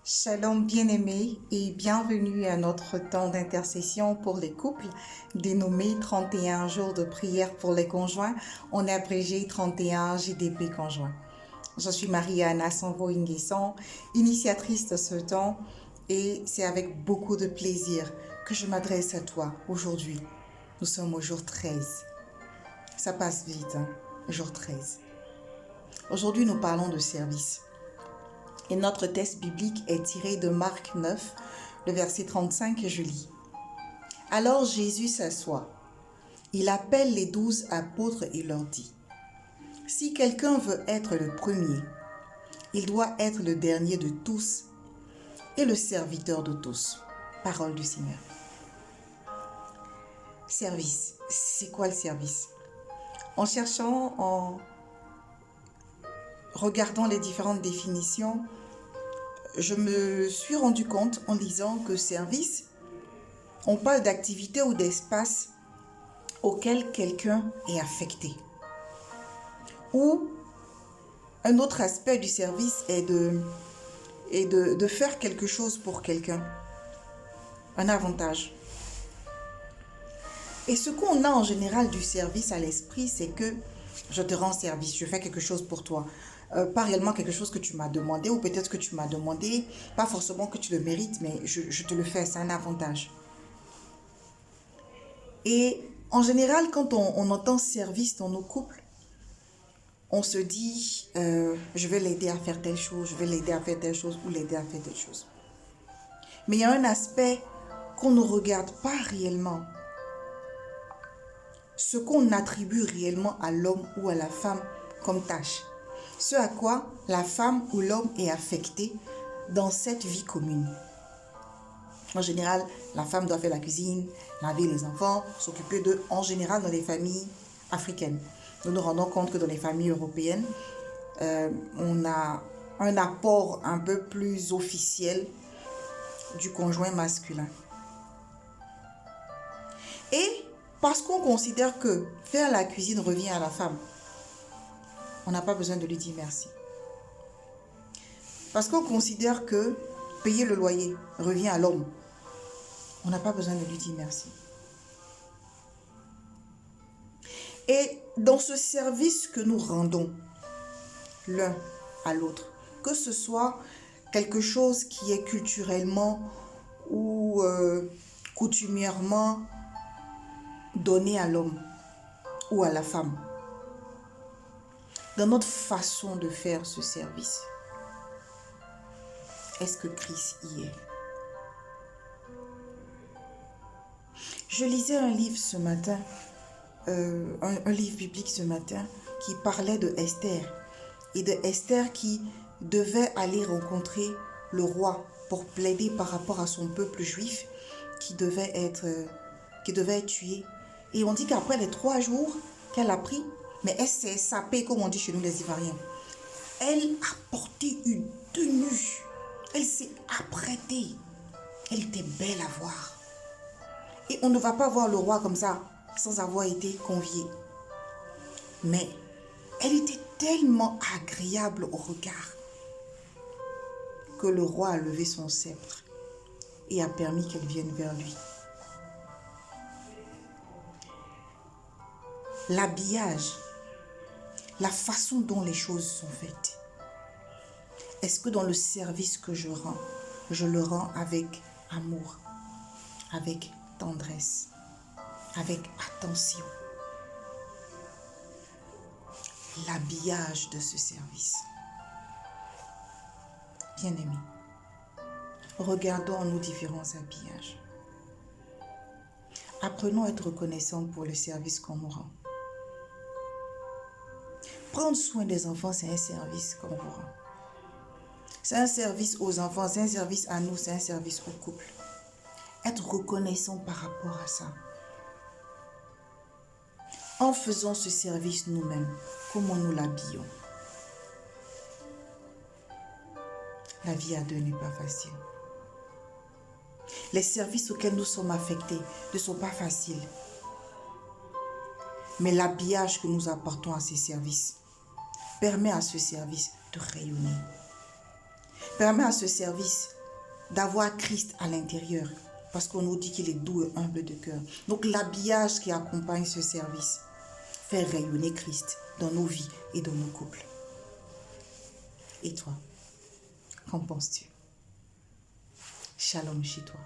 Shalom bien-aimés et bienvenue à notre temps d'intercession pour les couples, dénommé 31 jours de prière pour les conjoints, en abrégé 31 JDP conjoints. Je suis Marie-Anna Sanvo-Inguesson, initiatrice de ce temps, et c'est avec beaucoup de plaisir que je m'adresse à toi aujourd'hui. Nous sommes au jour 13. Ça passe vite, hein? Jour 13. Aujourd'hui, nous parlons de service. Et notre texte biblique est tiré de Marc 9, le verset 35 que je lis. Alors Jésus s'assoit. Il appelle les 12 apôtres et leur dit, « Si quelqu'un veut être le premier, il doit être le dernier de tous et le serviteur de tous. » Parole du Seigneur. Service. C'est quoi le service? En cherchant, en regardant les différentes définitions, je me suis rendu compte en lisant que service, on parle d'activité ou d'espace auquel quelqu'un est affecté. Ou un autre aspect du service est de faire quelque chose pour quelqu'un. Un avantage. Et ce qu'on a en général du service à l'esprit, c'est que je te rends service, je fais quelque chose pour toi. Pas réellement quelque chose que tu m'as demandé, ou peut-être que tu m'as demandé, pas forcément que tu le mérites, mais je te le fais, c'est un avantage. Et en général, quand on entend service dans nos couples, on se dit, je vais l'aider à faire telle chose, je vais l'aider à faire telle chose, ou l'aider à faire telle chose. Mais il y a un aspect qu'on ne regarde pas réellement. Ce qu'on attribue réellement à l'homme ou à la femme comme tâche. Ce à quoi la femme ou l'homme est affecté dans cette vie commune. En général, la femme doit faire la cuisine, laver les enfants, s'occuper d'eux, en général dans les familles africaines. Nous nous rendons compte que dans les familles européennes, on a un apport un peu plus officiel du conjoint masculin. Et parce qu'on considère que faire la cuisine revient à la femme, on n'a pas besoin de lui dire merci. Parce qu'on considère que payer le loyer revient à l'homme, on n'a pas besoin de lui dire merci. Et dans ce service que nous rendons l'un à l'autre, que ce soit quelque chose qui est culturellement ou coutumièrement donné à l'homme ou à la femme, dans notre façon de faire ce service, est-ce que Christ y est? Je lisais un livre ce matin, un livre biblique ce matin, qui parlait de Esther, et de Esther qui devait aller rencontrer le roi pour plaider par rapport à son peuple juif qui devait être tué. Et on dit qu'après les 3 jours qu'elle a pris, mais elle s'est sapée, comme on dit chez nous les Ivoiriens. Elle a porté une tenue. Elle s'est apprêtée. Elle était belle à voir. Et on ne va pas voir le roi comme ça, sans avoir été convié. Mais elle était tellement agréable au regard que le roi a levé son sceptre et a permis qu'elle vienne vers lui. L'habillage, la façon dont les choses sont faites. Est-ce que dans le service que je rends, je le rends avec amour, avec tendresse, avec attention? L'habillage de ce service. Bien-aimés, regardons nos différents habillages. Apprenons à être reconnaissants pour le service qu'on nous rend. Prendre soin des enfants, c'est un service qu'on vous rend. C'est un service aux enfants, c'est un service à nous, c'est un service au couple. Être reconnaissant par rapport à ça. En faisant ce service nous-mêmes, comment nous l'habillons? La vie à deux n'est pas facile. Les services auxquels nous sommes affectés ne sont pas faciles. Mais l'habillage que nous apportons à ces services permet à ce service de rayonner. Permets à ce service d'avoir Christ à l'intérieur, parce qu'on nous dit qu'il est doux et humble de cœur. Donc l'habillage qui accompagne ce service fait rayonner Christ dans nos vies et dans nos couples. Et toi, qu'en penses-tu? Shalom chez toi.